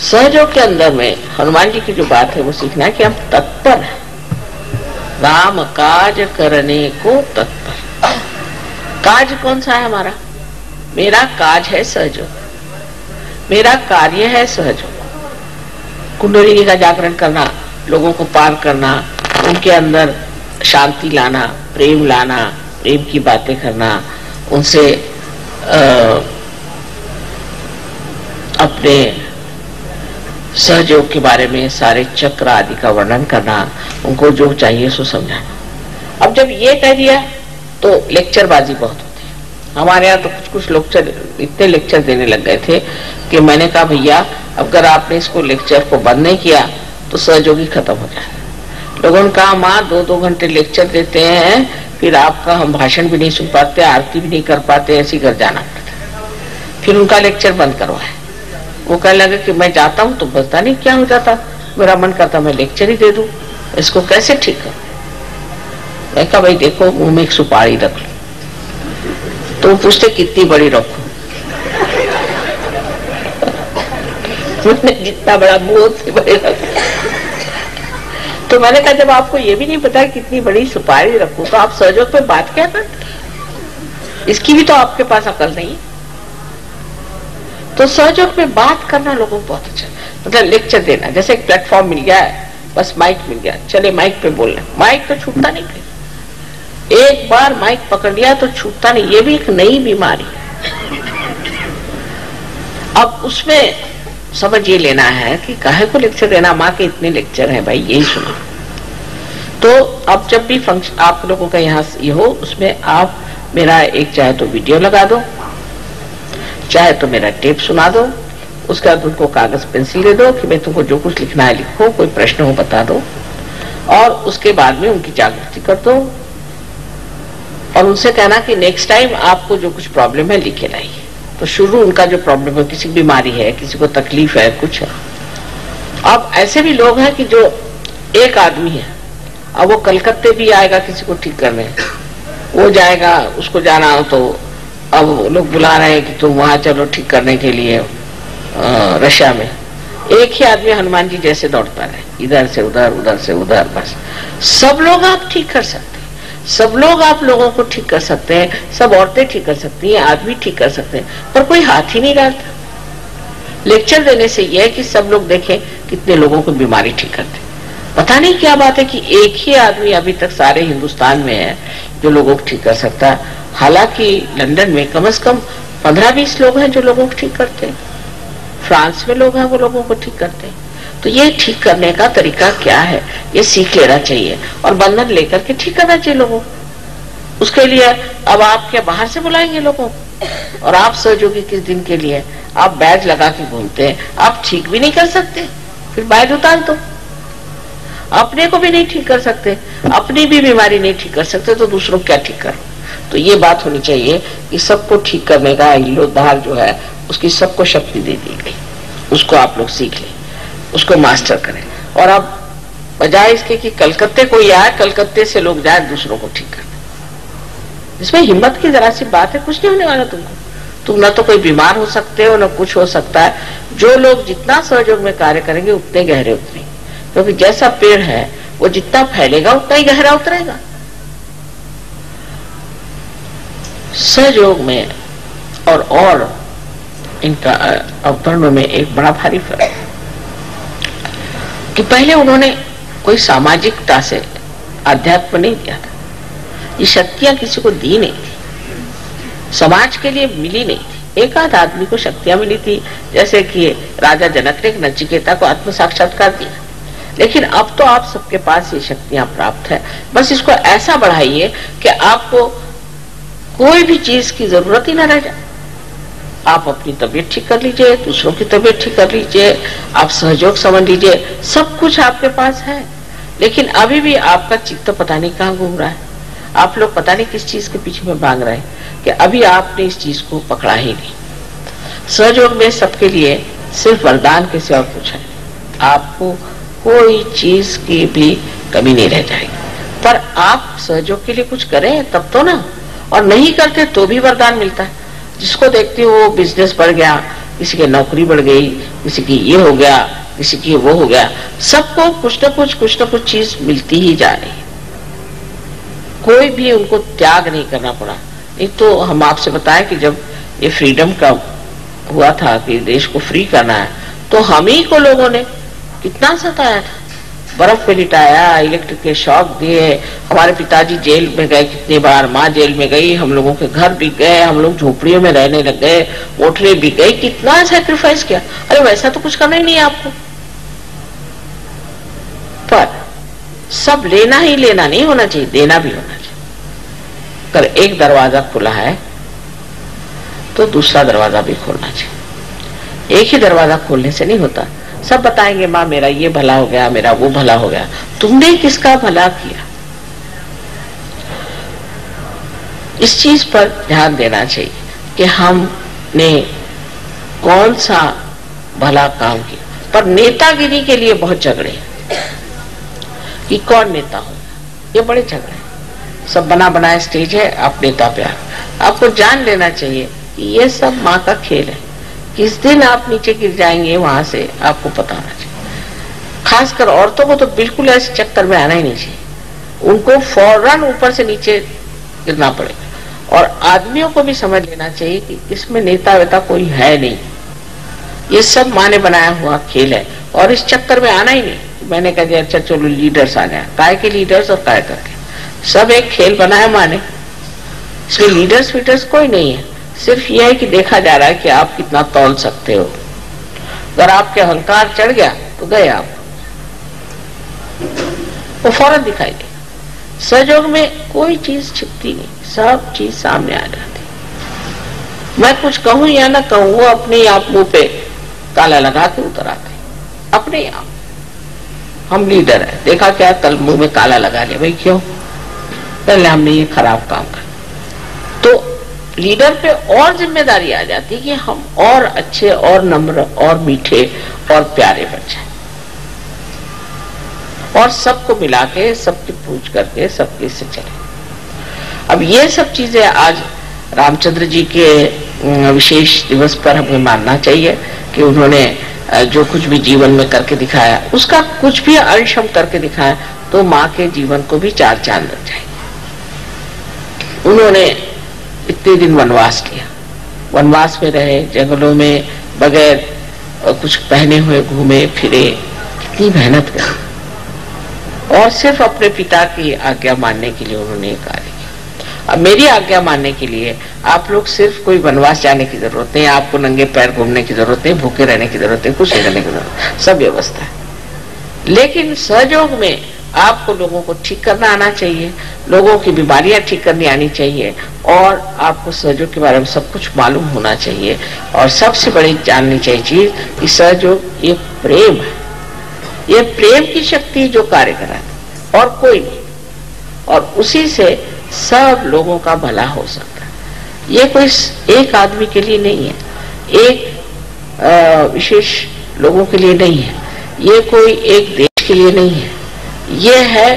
सहयोग के अंदर में हनुमान जी की जो बात है वो सीखना है कि हम तत्पर हैं, राम काज करने को तत्पर। काज कौन सा है हमारा? मेरा काज है सहयोग, मेरा कार्य है सहयोग। कुंडलिनी का जागरण करना, लोगों को पार करना, उनके अंदर शांति लाना, प्रेम लाना, प्रेम की बातें करना, उनसे अपने सहयोग के बारे में सारे चक्र आदि का वर्णन करना, उनको जो चाहिए सो समझाना। अब जब ये कह दिया तो लेक्चरबाजी बहुत होती है। हमारे यहाँ तो कुछ लेक्चर, इतने लेक्चर देने लग गए थे कि मैंने कहा भैया अगर आपने इसको लेक्चर को बंद नहीं किया तो सहयोगी खत्म हो जाए। लोगों ने कहा माँ 2-2 घंटे लेक्चर देते हैं, फिर आपका हम भाषण भी नहीं सुन पाते, आरती भी नहीं कर पाते, ऐसे घर जाना पड़ता। फिर उनका लेक्चर बंद करवाए। वो कहने लगे कि मैं जाता हूँ तो पता नहीं क्या हो जाता, मेरा मन करता मैं लेक्चर ही दे दूं, इसको कैसे ठीक करूं। मैं कहा भाई देखो मुंह में एक सुपारी रख लो, तो पूछते कितनी बड़ी रखूं। जितना बड़ा मुंह से बड़े रखो। तो मैंने कहा जब आपको ये भी नहीं पता कितनी बड़ी सुपारी रखूं तो आप सहयोग पे बात क्या करते? इसकी भी तो आपके पास अकल नहीं है। तो सहयोग में बात करना लोगों को बहुत अच्छा, मतलब लेक्चर देना, जैसे एक प्लेटफॉर्म मिल गया है, बस माइक मिल गया, चले माइक पे बोलना। माइक तो छूटता नहीं, फिर एक बार माइक पकड़ लिया तो छूटता नहीं। ये भी एक नई बीमारी है। अब उसमें समझ ये लेना है कि काहे को लेक्चर देना, माँ के इतने लेक्चर हैं भाई, यही सुनो। तो अब जब भी फंक्शन आप लोगों का यहाँ ये हो, उसमें आप मेरा एक चाहे तो वीडियो लगा दो, चाहे तो मेरा टेप सुना दो, उसके बाद उनको कागज पेंसिल दे दो कि मैं तुमको जो कुछ लिखना है लिखो, कोई प्रश्न हो बता दो, और उसके बाद में उनकी जागृति कर दो और उनसे कहना कि नेक्स्ट टाइम आपको जो कुछ प्रॉब्लम है लिखे लाइए। तो शुरू उनका जो प्रॉब्लम है, किसी बीमारी है, किसी को तकलीफ है, कुछ है। अब ऐसे भी लोग हैं कि जो एक आदमी है, अब वो कलकत्ते भी आएगा किसी को ठीक करने, वो जाएगा, उसको जाना हो तो अब लोग बुला रहे हैं कि तुम वहां चलो ठीक करने के लिए रशिया में। एक ही आदमी हनुमान जी जैसे दौड़ता रहे, इधर से उधर, उधर से उधर, बस। सब लोग आप ठीक कर सकते हैं, सब लोग आप लोगों को ठीक कर सकते हैं, सब औरतें ठीक कर सकती हैं, आदमी ठीक कर सकते हैं, पर कोई हाथ ही नहीं डालता। लेक्चर देने से यह है कि सब लोग देखें कितने लोगों को बीमारी ठीक करते। पता नहीं क्या बात है कि एक ही आदमी अभी तक सारे हिंदुस्तान में है जो लोगों को ठीक कर सकता है। हालांकि लंदन में कम से कम 15-20 लोग हैं जो लोगों को ठीक करते हैं, फ्रांस में लोग हैं वो लोगों को ठीक करते हैं। तो ये ठीक करने का तरीका क्या है, ये सीख लेना चाहिए और बंधन लेकर के ठीक करना चाहिए लोगों को। उसके लिए अब आप क्या बाहर से बुलाएंगे लोगों को? और आप सहयोगी किस दिन के लिए आप बैज लगा के घूमते हैं, आप ठीक भी नहीं कर सकते, फिर बैज उतार दो। अपने को भी नहीं ठीक कर सकते, अपनी भी बीमारी नहीं ठीक कर सकते, तो दूसरों क्या ठीक करो। तो ये बात होनी चाहिए कि सबको ठीक करने का इलोधार जो है उसकी सबको शक्ति दे दी गई, उसको आप लोग सीख लें, उसको मास्टर करें। और अब बजाय इसके कि कलकत्ते कोई आए, कलकत्ते से लोग जाए दूसरों को ठीक करने, इसमें हिम्मत की जरा सी बात है, कुछ नहीं होने वाला तुमको। तुम ना तो कोई बीमार हो सकते हो, ना कुछ हो सकता है। जो लोग जितना सहयोग में कार्य करेंगे उतने गहरे उतरेंगे, क्योंकि जैसा पेड़ है वो जितना फैलेगा उतना ही गहरा उतरेगा। सहयोग में और इनका अवतरणों में एक बड़ा भारी फर्क है कि पहले उन्होंने कोई सामाजिकता से अध्यात्म नहीं दिया था, ये शक्तियां किसी को दी नहीं थी, समाज के लिए मिली नहीं थी। एक आध आदमी को शक्तियां मिली थी, जैसे कि राजा जनक ने नचिकेता को आत्म साक्षात्कार दिया। लेकिन अब तो आप सबके पास ये शक्तियां प्राप्त है, बस इसको ऐसा बढ़ाइए कि आपको कोई भी चीज की जरूरत ही ना रह जाए। आप अपनी तबीयत ठीक कर लीजिए, दूसरों की तबीयत ठीक कर लीजिए, आप सहयोग समझ लीजिए, सब कुछ आपके पास है। लेकिन अभी भी आपका चित्त पता नहीं कहाँ घूम रहा है, आप लोग पता नहीं किस चीज के पीछे में भाग रहे हैं कि अभी आपने इस चीज को पकड़ा ही नहीं। सहयोग में सबके लिए सिर्फ वरदान के सिवा कुछ है, आपको कोई चीज की भी कमी नहीं रह जाएगी। पर आप सहयोग के लिए कुछ करें तब तो ना, और नहीं करते तो भी वरदान मिलता है। जिसको देखते हो वो बिजनेस बढ़ गया, किसी की नौकरी बढ़ गई, किसी की ये हो गया, किसी की वो हो गया, सबको कुछ ना कुछ चीज मिलती ही जा रही है। कोई भी उनको त्याग नहीं करना पड़ा। एक तो हम आपसे बताएं कि जब ये फ्रीडम का हुआ था कि देश को फ्री करना है, तो हम ही को लोगों ने कितना सताया था, बर्फ पे लिटाया, इलेक्ट्रिक के शॉक दिए, हमारे पिताजी जेल में गए कितनी बार, माँ जेल में गई, हम लोगों के घर बिक गए, हम लोग झोपड़ियों में रहने लग गए, मोटरें बिक गई, कितना सैक्रिफाइस किया। अरे वैसा तो कुछ करना ही नहीं है आपको, पर सब लेना ही लेना नहीं होना चाहिए, देना भी होना चाहिए। अगर एक दरवाजा खुला है तो दूसरा दरवाजा भी खोलना चाहिए। एक ही दरवाजा खोलने से नहीं होता। सब बताएंगे माँ मेरा ये भला हो गया, मेरा वो भला हो गया, तुमने किसका भला किया? इस चीज पर ध्यान देना चाहिए कि हमने कौन सा भला काम किया। पर नेतागिरी के लिए बहुत झगड़े कि कौन नेता हो, ये बड़े झगड़े। सब बना बनाया स्टेज है, आप नेता पे आपको जान लेना चाहिए कि ये सब माँ का खेल है। किस दिन आप नीचे गिर जाएंगे वहां से आपको पता होना चाहिए। खासकर औरतों को तो बिल्कुल ऐसे चक्कर में आना ही नहीं चाहिए, उनको फौरन ऊपर से नीचे गिरना पड़ेगा। और आदमियों को भी समझ लेना चाहिए कि इसमें नेता वेता कोई है नहीं, ये सब माँ ने बनाया हुआ खेल है। और इस चक्कर में आना ही नहीं। मैंने कहा अच्छा चलो लीडर्स आ जाए, काय के लीडर्स और काय करके, सब एक खेल बनाया माँ ने, इसमें लीडर्स वीडर्स कोई नहीं है। सिर्फ यह है कि देखा जा रहा है कि आप कितना तौल सकते हो। अगर आपके अहंकार चढ़ गया तो गए आप, वो फौरन दिखाई देगा। सहयोग में कोई चीज छिपती नहीं, सब चीज सामने आ जाती। मैं कुछ कहूं या ना कहूं, वो अपने आप मुंह पे ताला लगा के उतर आते अपने आप। हम लीडर है, देखा क्या कल मुंह में काला लगा लिया, भाई क्यों? पहले हमने ये खराब काम कर। तो लीडर पे और जिम्मेदारी आ जाती है कि हम और अच्छे और नम्र और मीठे और प्यारे बन जाए, और सबको मिला के सबकी पूछ करके सबके से चले। अब ये सब चीजें आज रामचंद्र जी के विशेष दिवस पर हमें मानना चाहिए कि उन्होंने जो कुछ भी जीवन में करके दिखाया, उसका कुछ भी अंश हम करके दिखाया तो माँ के जीवन को भी चार चांद लग जाएंगे। उन्होंने इतने दिन वनवास किया, वनवास में रहे, जंगलों में बगैर कुछ पहने हुए घूमे फिरे, कितनी मेहनत करी, और सिर्फ अपने पिता की आज्ञा मानने के लिए उन्होंने कार्य किया। अब मेरी आज्ञा मानने के लिए आप लोग सिर्फ कोई वनवास जाने की जरूरत नहीं, आपको नंगे पैर घूमने की जरूरत नहीं, भूखे रहने की जरूरत नहीं, कुछ नहीं करने की जरूरत, सब व्यवस्था है। लेकिन सहयोग में आपको लोगों को ठीक करना आना चाहिए, लोगों की बीमारियां ठीक करनी आनी चाहिए, और आपको सहयोग के बारे में सब कुछ मालूम होना चाहिए। और सबसे बड़ी जाननी चाहिए चीज कि सहयोग ये प्रेम है, ये प्रेम की शक्ति जो कार्य कराती और कोई नहीं, और उसी से सब लोगों का भला हो सकता है। ये कोई एक आदमी के लिए नहीं है, एक विशेष लोगों के लिए नहीं है, ये कोई एक देश के लिए नहीं है, ये है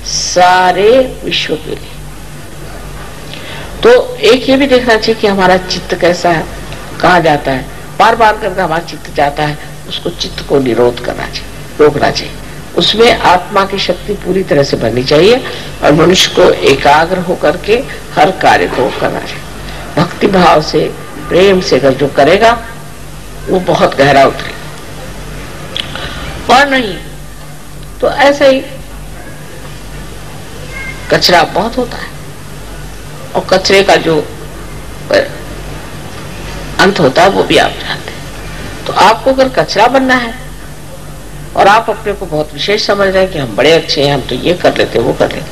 सारे विश्व के लिए। तो एक ये भी देखना चाहिए कि हमारा चित्त कैसा है, कहाँ जाता है, बार बार करके हमारा चित्त जाता है, उसको चित्त को निरोध करना चाहिए, रोकना चाहिए, उसमें आत्मा की शक्ति पूरी तरह से भरनी चाहिए, और मनुष्य को एकाग्र होकर के हर कार्य को करना चाहिए। भक्ति भाव से, प्रेम से अगर जो करेगा वो बहुत गहरा उतरेगा, और नहीं तो ऐसे ही कचरा बहुत होता है, और कचरे का जो अंत होता है वो भी आप जानते हैं। तो आपको अगर कचरा बनना है और आप अपने को बहुत विशेष समझ रहे हैं कि हम बड़े अच्छे हैं, हम तो ये कर लेते वो कर लेते,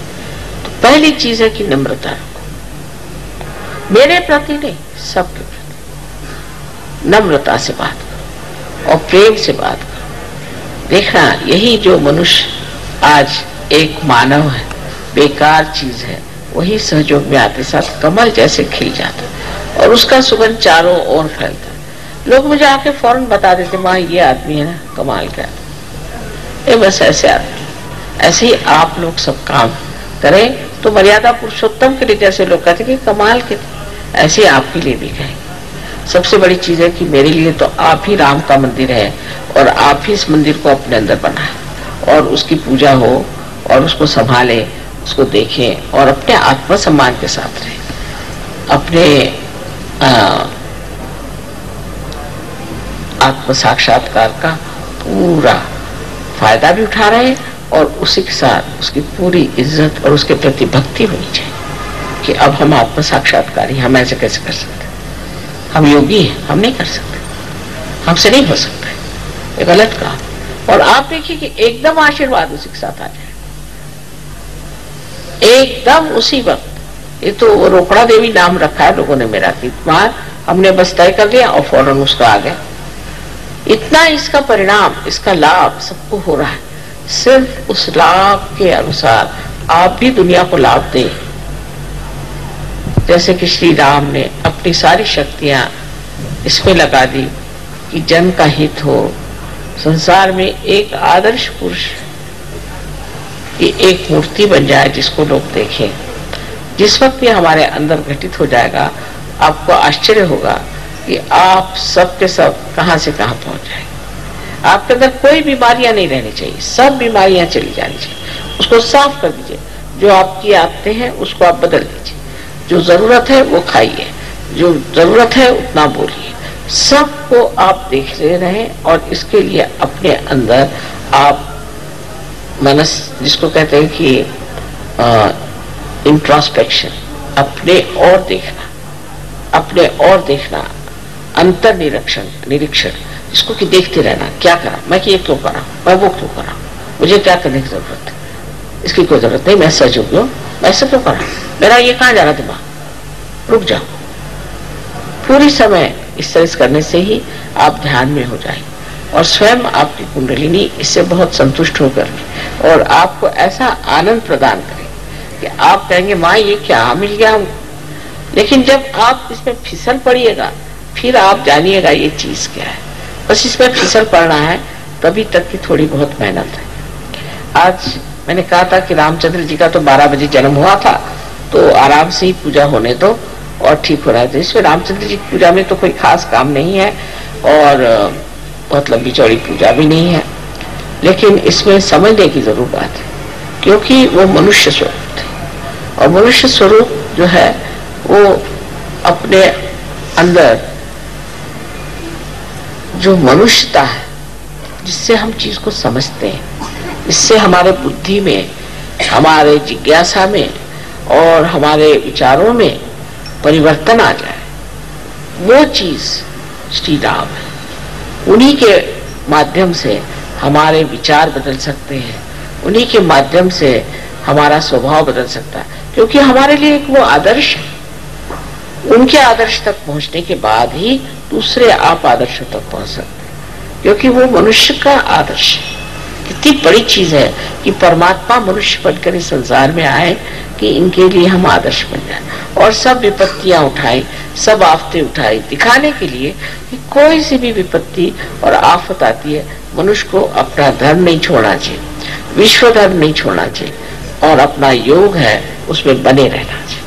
तो पहली चीज है कि नम्रता रखो, मेरे प्रति नहीं सबके प्रति नम्रता से बात करो और प्रेम से बात करो। देखना यही जो मनुष्य आज एक मानव है, बेकार चीज है, वही सहयोग में आते साथ कमल जैसे खिल जाता है और उसका सुगंध चारों ओर फैलता है। लोग मुझे आके फौरन बता देते माँ ये आदमी है ना कमाल का, ये बस ऐसे आदमी। ऐसे ही आप लोग सब काम करें तो मर्यादा पुरुषोत्तम के लिए जैसे लोग कहते कि कमाल के, ऐसे आपके लिए भी कहें। सबसे बड़ी चीज है कि मेरे लिए तो आप ही राम का मंदिर है और आप ही इस मंदिर को अपने अंदर बनाए और उसकी पूजा हो और उसको संभाले, उसको देखें और अपने आत्मसम्मान के साथ रहे, अपने आत्म साक्षात्कार का पूरा फायदा भी उठा रहे और उसी के साथ उसकी पूरी इज्जत और उसके प्रति भक्ति होनी चाहिए कि अब हम आत्म साक्षात्कारी, हम ऐसे कैसे कर सकते, हम योगी हैं, हम नहीं कर सकते, हमसे नहीं हो सकता, ये गलत काम। और आप देखिए कि एकदम आशीर्वाद उसी के साथ आ जाए, एकदम उसी वक्त। ये तो वो रोकड़ा देवी नाम रखा है लोगों ने मेरा, कि वहां हमने बस तय कर लिया और फौरन उसका आ गया। इतना इसका परिणाम, इसका लाभ सबको हो रहा है। सिर्फ उस लाभ के अनुसार आप भी दुनिया को लाभ दें, जैसे कि श्री राम ने अपनी सारी शक्तियां इसमें लगा दी कि जन का हित हो, संसार में एक आदर्श पुरुष की एक मूर्ति बन जाए जिसको लोग देखें। जिस वक्त ये हमारे अंदर घटित हो जाएगा, आपको आश्चर्य होगा कि आप सब के सब कहां से कहां पहुंच जाएंगे। आपके अंदर कोई बीमारियां नहीं रहनी चाहिए, सब बीमारियां चली जानी चाहिए। उसको साफ कर दीजिए। जो आपकी आदतें हैं उसको आप बदल दीजिए। जो जरूरत है वो खाइए, जो जरूरत है उतना बोलिए। सबको आप देख ले रहे और इसके लिए अपने अंदर आप मनस, जिसको कहते हैं कि इंट्रोस्पेक्शन, अपने और देखना, अपने और देखना, अंतर निरीक्षण, जिसको कि देखते रहना, क्या करा मैं, कि ये क्यों करा, मैं वो क्यों करा, मुझे क्या करने की जरूरत है, इसकी कोई जरूरत नहीं, मैं सच हूं, मैं ऐसा क्यों करा, मेरा ये कहां जा रहा दिमाग, रुक जाओ। पूरी समय इस तरह करने से ही आप ध्यान में हो जाएंगे और स्वयं आपकी कुंडलिनी इससे बहुत संतुष्ट होकर और आपको ऐसा आनंद प्रदान करे कि आप कहेंगे माँ ये क्या मिल गया हमको। लेकिन जब आप इसमें फिसल पड़िएगा फिर आप जानिएगा ये चीज क्या है। बस इसमें फिसल पड़ना है, तभी तक की थोड़ी बहुत मेहनत है। आज मैंने कहा था कि रामचंद्र जी का तो 12 बजे जन्म हुआ था, तो आराम से ही पूजा होने दो और ठीक हो रहा है। इसमें रामचंद्र जी की पूजा में तो कोई खास काम नहीं है और बहुत लंबी चौड़ी पूजा भी नहीं है, लेकिन इसमें समझने की जरूर बात है, क्योंकि वो मनुष्य स्वरूप थे और मनुष्य स्वरूप जो है वो अपने अंदर जो मनुष्यता है, जिससे हम चीज को समझते हैं, इससे हमारे बुद्धि में, हमारे जिज्ञासा में और हमारे विचारों में परिवर्तन आ जाए, वो चीज श्री राम है। उन्हीं के माध्यम से हमारे विचार बदल सकते हैं, उन्हीं के माध्यम से हमारा स्वभाव बदल सकता है, क्योंकि हमारे लिए एक वो आदर्श है। उनके आदर्श तक पहुंचने के बाद ही दूसरे आप आदर्शों तक पहुंच सकते हैं, क्योंकि वो मनुष्य का आदर्श है। कितनी बड़ी चीज है कि परमात्मा मनुष्य बनकर इस संसार में आए कि इनके लिए हम आदर्श बन जाए और सब विपत्तियां उठाए, सब आफतें उठाए, दिखाने के लिए कि कोई सी भी विपत्ति और आफत आती है, मनुष्य को अपना धर्म नहीं छोड़ना चाहिए, विश्व धर्म नहीं छोड़ना चाहिए और अपना योग है उसमें बने रहना चाहिए।